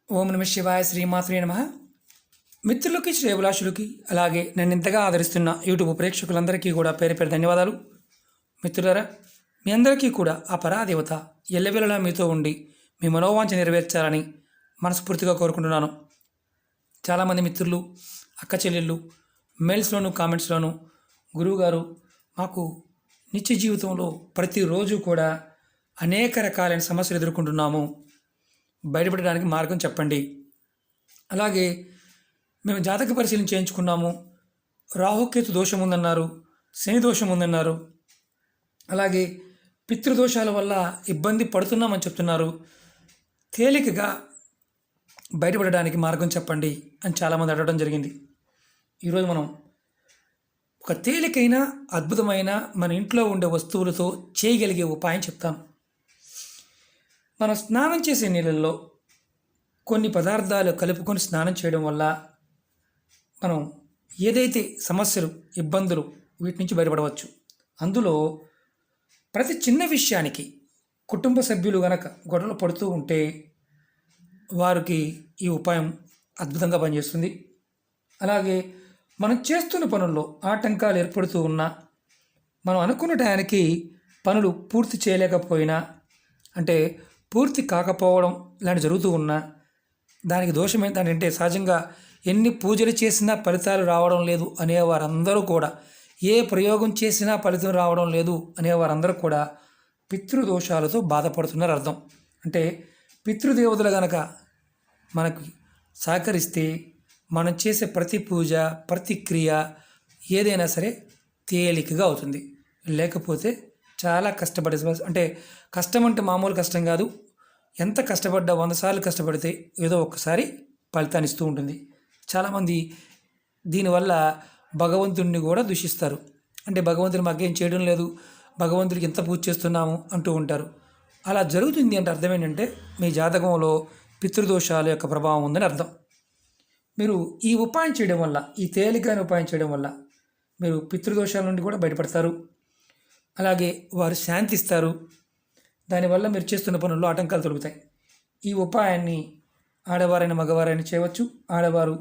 ఓం నమ శివాయ శ్రీమాత్రే నమ. మిత్రులకి శ్రేయభిలాషులకి అలాగే నన్ను ఇంతగా ఆదరిస్తున్న యూట్యూబ్ ప్రేక్షకులందరికీ కూడా పేరు పేరు ధన్యవాదాలు. మిత్రులారా, మీ అందరికీ కూడా ఆ పరాదేవత ఎల్లవేళలా మీతో ఉండి మీ మనోవాంఛ నెరవేర్చాలని మనస్ఫూర్తిగా కోరుకుంటున్నాను. చాలామంది మిత్రులు, అక్క చెల్లెళ్ళు మెయిల్స్లోను కామెంట్స్లోను గురువుగారు మాకు నిత్య జీవితంలో ప్రతిరోజు కూడా అనేక రకాలైన సమస్యలు ఎదుర్కొంటున్నాము, బయటపడడానికి మార్గం చెప్పండి. అలాగే మేము జాతక పరిశీలన చేయించుకున్నాము, రాహుకేతు దోషం ఉందన్నారు, శని దోషం ఉందన్నారు, అలాగే పితృదోషాల వల్ల ఇబ్బంది పడుతున్నామని చెప్తున్నారు, తేలికగా బయటపడడానికి మార్గం చెప్పండి అని చాలామంది అడగడం జరిగింది. ఈరోజు మనం ఒక తేలికైన అద్భుతమైన మన ఇంట్లో ఉండే వస్తువులతో చేయగలిగే ఉపాయం చెప్తాను. మనం స్నానం చేసే నీళ్ళల్లో కొన్ని పదార్థాలు కలుపుకొని స్నానం చేయడం వల్ల మనం ఏదైతే సమస్యలు, ఇబ్బందులు వీటి నుంచి బయటపడవచ్చు. అందులో ప్రతి చిన్న విషయానికి కుటుంబ సభ్యులు గనక గొడవలు పడుతూ ఉంటే వారికి ఈ ఉపాయం అద్భుతంగా పనిచేస్తుంది. అలాగే మనం చేస్తున్న పనుల్లో ఆటంకాలు ఏర్పడుతూ ఉన్నా, మనం అనుకున్న టయానికి పనులు పూర్తి చేయలేకపోయినా, అంటే పూర్తి కాకపోవడం ఇలాంటి జరుగుతూ ఉన్నా, దానికి దోషం ఏంటంటే సహజంగా ఎన్ని పూజలు చేసినా ఫలితాలు రావడం లేదు అనేవారందరూ కూడా, ఏ ప్రయోగం చేసినా ఫలితం రావడం లేదు అనేవారందరూ కూడా పితృదోషాలతో బాధపడుతున్నారు అర్థం. అంటే పితృదేవతలు గనక మనకు సహకరిస్తే మనం చేసే ప్రతి పూజ, ప్రతి క్రియ ఏదైనా సరే తేలికగా అవుతుంది. లేకపోతే చాలా కష్టపడే, అంటే కష్టం అంటే మామూలు కష్టం కాదు. ఎంత కష్టపడ్డా 100 సార్లు కష్టపడితే ఏదో ఒక్కసారి ఫలితాన్ని ఇస్తూ ఉంటుంది. చాలామంది దీనివల్ల భగవంతుడిని కూడా దూషిస్తారు. అంటే భగవంతుడు మాకేం చేయడం లేదు, భగవంతుడికి ఎంత పూజ చేస్తున్నాము అంటూ ఉంటారు. అలా జరుగుతుంది అంటే అర్థం ఏంటంటే మీ జాతకంలో పితృదోషాల యొక్క ప్రభావం ఉందని అర్థం. మీరు ఈ ఉపాయం చేయడం వల్ల, ఈ తేలికైన ఉపాయం చేయడం వల్ల మీరు పితృదోషాల నుండి కూడా బయటపడతారు. అలాగే వారు శాంతిస్తారు. దానివల్ల మీరు చేస్తున్న పనుల్లో ఆటంకాలు తొలుగుతాయి. ఈ ఉపాయాన్ని ఆడవారైన మగవారైనా చేయవచ్చు. ఆడవారు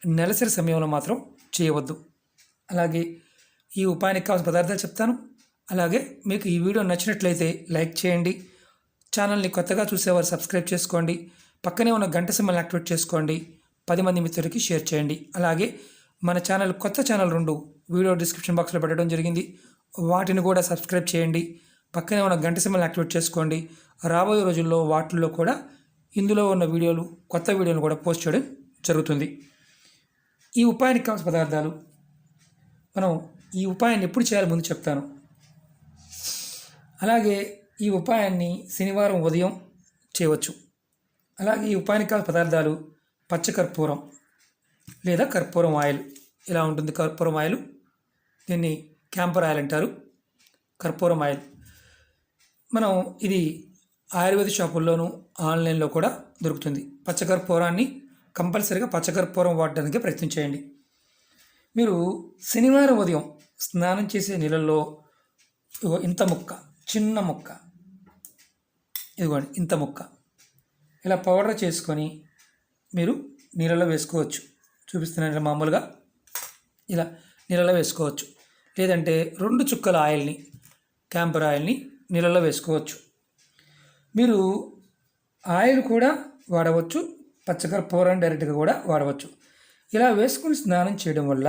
నెలసరి సమయంలో మాత్రం చేయవద్దు. అలాగే ఈ ఉపాయానికి కావాల్సిన పదార్థాలు చెప్తాను. అలాగే మీకు ఈ వీడియో నచ్చినట్లయితే లైక్ చేయండి. ఛానల్ని కొత్తగా చూసేవారు సబ్స్క్రైబ్ చేసుకోండి. పక్కనే ఉన్న గంట సింబల్ని యాక్టివేట్ చేసుకోండి. 10 మంది మిత్రులకి షేర్ చేయండి. అలాగే మన ఛానల్, కొత్త ఛానల్ 2 వీడియో డిస్క్రిప్షన్ బాక్స్లో పెట్టడం జరిగింది, వాటిని కూడా సబ్స్క్రైబ్ చేయండి. పక్కనే ఉన్న గంట సింబల్ని యాక్టివేట్ చేసుకోండి. రాబోయే రోజుల్లో వాటిల్లో కూడా ఇందులో ఉన్న వీడియోలు, కొత్త వీడియోలు కూడా పోస్ట్ చేయడం జరుగుతుంది. ఈ ఉపాయానికి కావాల్సిన పదార్థాలు, మనం ఈ ఉపాయాన్ని ఎప్పుడు చేయాలో ముందు చెప్తాను. అలాగే ఈ ఉపాయాన్ని శనివారం ఉదయం చేయవచ్చు. అలాగే ఈ ఉపాయానికి కావాల్సిన పదార్థాలు పచ్చకర్పూరం లేదా కర్పూరం ఆయిల్. ఇలా ఉంటుంది కర్పూరం ఆయిల్. దీన్ని క్యాంపర్ ఆయిల్ అంటారు. కర్పూరం ఆయిల్ మనం ఇది ఆయుర్వేద షాపుల్లోనూ ఆన్లైన్లో కూడా దొరుకుతుంది. పచ్చకర్పూరాన్ని కంపల్సరీగా పచ్చకర్పూరం వాడడానికి ప్రయత్నం చేయండి. మీరు శనివారం ఉదయం స్నానం చేసే నీళ్ళల్లో ఇంత ముక్క, చిన్న ముక్క, ఇదిగోండి ఇంత ముక్క ఇలా పౌడర్ చేసుకొని మీరు నీళ్ళలో వేసుకోవచ్చు. చూపిస్తున్నాను మామూలుగా ఇలా నీళ్ళలో వేసుకోవచ్చు. లేదంటే 2 చుక్కల ఆయిల్ని, క్యాంపర్ ఆయిల్ని నీళ్ళలో వేసుకోవచ్చు. మీరు ఆయిల్ కూడా వాడవచ్చు, పచ్చకర్పూరం డైరెక్ట్గా కూడా వాడవచ్చు. ఇలా వేసుకుని స్నానం చేయడం వల్ల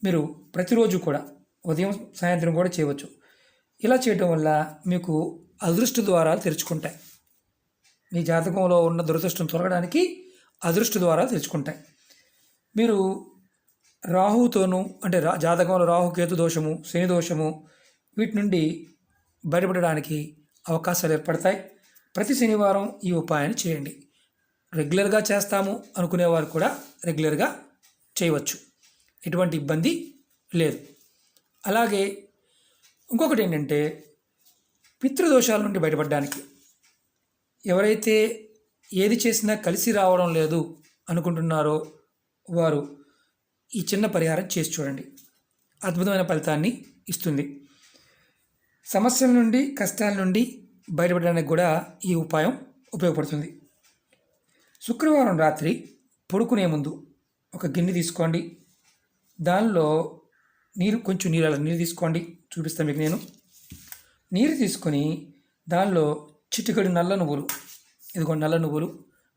మీరు ప్రతిరోజు కూడా ఉదయం సాయంత్రం కూడా చేయవచ్చు. ఇలా చేయడం వల్ల మీకు అదృష్ట ద్వారాలు తెరుచుకుంటాయి. మీ జాతకంలో ఉన్న దురదృష్టం తొలగడానికి అదృష్ట ద్వారాలు తెరుచుకుంటాయి. మీరు రాహుతోనూ, అంటే జాతకంలో రాహుకేతు దోషము, శని దోషము, వీటి నుండి బయటపడడానికి అవకాశాలు ఏర్పడతాయి. ప్రతి శనివారం ఈ ఉపాయాన్ని చేయండి. రెగ్యులర్గా చేస్తాము అనుకునేవారు కూడా రెగ్యులర్గా చేయవచ్చు, ఎటువంటి ఇబ్బంది లేదు. అలాగే ఇంకొకటి ఏంటంటే పితృదోషాల నుండి బయటపడడానికి, ఎవరైతే ఏది చేసినా కలిసి రావడం లేదు అనుకుంటున్నారో వారు ఈ చిన్న పరిహారం చేసి చూడండి. అద్భుతమైన ఫలితాన్ని ఇస్తుంది. సమస్యల నుండి, కష్టాల నుండి బయటపడడానికి కూడా ఈ ఉపాయం ఉపయోగపడుతుంది. శుక్రవారం రాత్రి పడుకునే ముందు ఒక గిన్నె తీసుకోండి. దానిలో కొంచెం నీరు తీసుకోండి. చూపిస్తాను మీకు నేను. నీరు తీసుకొని దానిలో చిటికెడు నల్ల నువ్వులు, ఇదిగోండి నల్ల నువ్వులు,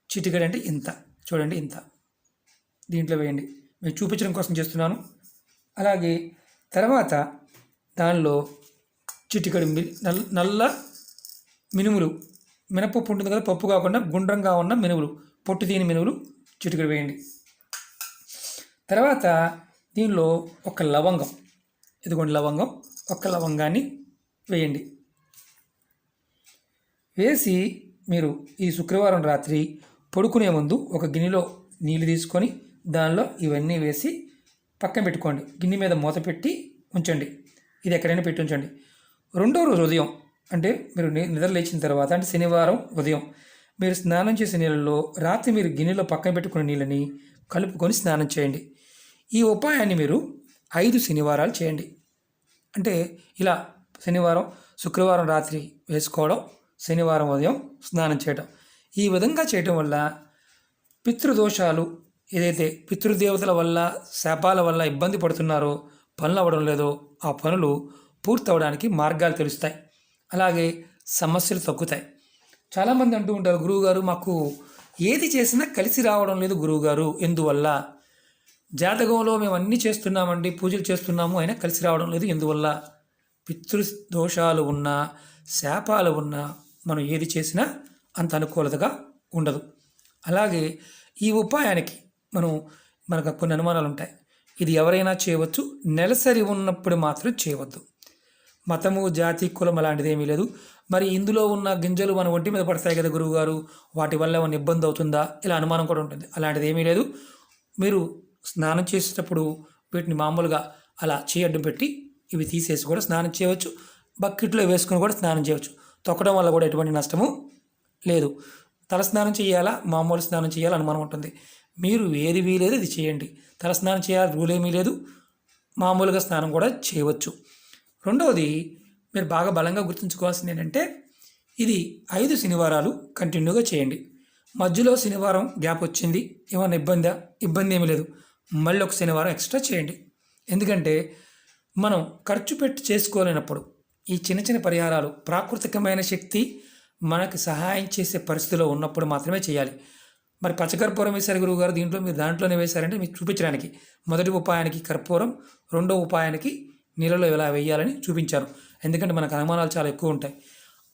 చిటికెడు అంటే ఇంత, చూడండి ఇంత, దీంట్లో వేయండి. మీకు చూపించడం కోసం చేస్తున్నాను. అలాగే తర్వాత దానిలో చిటికెడు నల్ల మినుములు, మినపప్పు ఉంటుంది కదా, పప్పు కాకుండా గుండ్రంగా ఉన్న మినుములు, పొట్టు తీని మినుములు చిటికెడు వేయండి. తర్వాత దీనిలో ఒక లవంగం, ఇదిగోండి లవంగం, ఒక లవంగాన్ని వేయండి. వేసి మీరు ఈ శుక్రవారం రాత్రి పడుకునే ముందు ఒక గిన్నెలో నీళ్ళు తీసుకొని దానిలో ఇవన్నీ వేసి పక్కన పెట్టుకోండి. గిన్నె మీద మూత పెట్టి ఉంచండి. ఇది ఎక్కడైనా పెట్టి ఉంచండి. రెండో రోజు ఉదయం, అంటే మీరు నిద్ర లేచిన తర్వాత, అంటే శనివారం ఉదయం మీరు స్నానం చేసే నీళ్ళలో రాత్రి మీరు గిన్నెలో పక్కన పెట్టుకున్న నీళ్ళని కలుపుకొని స్నానం చేయండి. ఈ ఉపాయాన్ని మీరు 5 శనివారాలు చేయండి. అంటే ఇలా శనివారం, శుక్రవారం రాత్రి వేసుకోవడం, శనివారం ఉదయం స్నానం చేయడం. ఈ విధంగా చేయటం వల్ల పితృదోషాలు, ఏదైతే పితృదేవతల వల్ల, శాపాల వల్ల ఇబ్బంది పడుతున్నారో, పనులు అవ్వడం లేదో ఆ పనులు పూర్తవడానికి మార్గాలు తెలుస్తాయి. అలాగే సమస్యలు తగ్గుతాయి. చాలామంది అంటూ ఉంటారు, గురువుగారు మాకు ఏది చేసినా కలిసి రావడం లేదు గురువుగారు, ఎందువల్ల? జాతకంలో మేము అన్నీ చేస్తున్నామండి, పూజలు చేస్తున్నాము, అయినా కలిసి రావడం లేదు, ఎందువల్ల? పితృదోషాలు ఉన్నా, శాపాలు ఉన్నా మనం ఏది చేసినా అంత అనుకూలతగా ఉండదు. అలాగే ఈ ఉపాయానికి మనకు కొన్ని అనుమానాలు ఉంటాయి. ఇది ఎవరైనా చేయవచ్చు, నెలసరి ఉన్నప్పుడు మాత్రం చేయవద్దు. మతము, జాతి, కులం అలాంటిది ఏమీ లేదు. మరి ఇందులో ఉన్న గింజలు మన ఒంటి మీద పడతాయి కదా గురువుగారు, వాటి వల్ల ఏమైనా ఇబ్బంది అవుతుందా, ఇలా అనుమానం కూడా ఉంటుంది. అలాంటిది ఏమీ లేదు. మీరు స్నానం చేసేటప్పుడు వీటిని మామూలుగా అలా చేయడ్డం పెట్టి ఇవి తీసేసి కూడా స్నానం చేయవచ్చు. బకెట్లో వేసుకొని కూడా స్నానం చేయవచ్చు. తొక్కడం వల్ల కూడా ఎటువంటి నష్టము లేదు. తల స్నానం చేయాలా, మామూలు స్నానం చేయాలా అనుమానం ఉంటుంది. మీరు ఏది వీలేదు ఇది చేయండి. తల స్నానం చేయాలి రూల్ ఏమీ లేదు, మామూలుగా స్నానం కూడా చేయవచ్చు. రెండవది, మీరు బాగా బలంగా గుర్తుంచుకోవాల్సింది ఏంటంటే, ఇది 5 శనివారాలు కంటిన్యూగా చేయండి. మధ్యలో శనివారం గ్యాప్ వచ్చింది, ఏమైనా ఇబ్బంది ఏమీ లేదు. మళ్ళీ ఒక శనివారం ఎక్స్ట్రా చేయండి. ఎందుకంటే మనం ఖర్చు పెట్టి చేసుకోలేనప్పుడు ఈ చిన్న చిన్న పరిహారాలు, ప్రాకృతికమైన శక్తి మనకు సహాయం చేసే పరిస్థితిలో ఉన్నప్పుడు మాత్రమే చేయాలి. మరి పచ్చకర్పూరం వేశారు గురువుగారు, మీరు దాంట్లోనే వేశారంటే మీకు చూపించడానికి. మొదటి ఉపాయానికి కర్పూరం, రెండో ఉపాయానికి నీళ్ళలో ఎలా వేయాలని చూపించారు. ఎందుకంటే మనకు అనుమానాలు చాలా ఎక్కువ ఉంటాయి.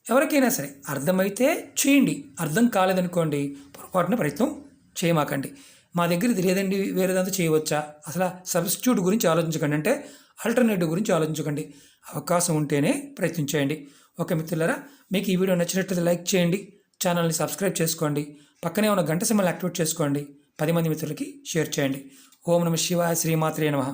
ఎవరికైనా సరే అర్థమైతే చేయండి, అర్థం కాలేదనుకోండి పొరపాటున ప్రయత్నం చేయమాకండి. మా దగ్గర ఇది లేదండి, వేరేదంతా చేయవచ్చా, అసలు సబ్స్టిట్యూట్ గురించి ఆలోచించకండి, అంటే ఆల్టర్నేటివ్ గురించి ఆలోచించకండి. అవకాశం ఉంటేనే ప్రయత్నించేయండి. ఓకే మిత్రులారా, మీకు ఈ వీడియో నచ్చినట్లయితే లైక్ చేయండి, ఛానల్ని సబ్స్క్రైబ్ చేసుకోండి, పక్కనే ఉన్న గంట సింబల్ యాక్టివేట్ చేసుకోండి, 10 మంది మిత్రులకి షేర్ చేయండి. ఓం నమః శివాయ, శ్రీమాత్రే నమః.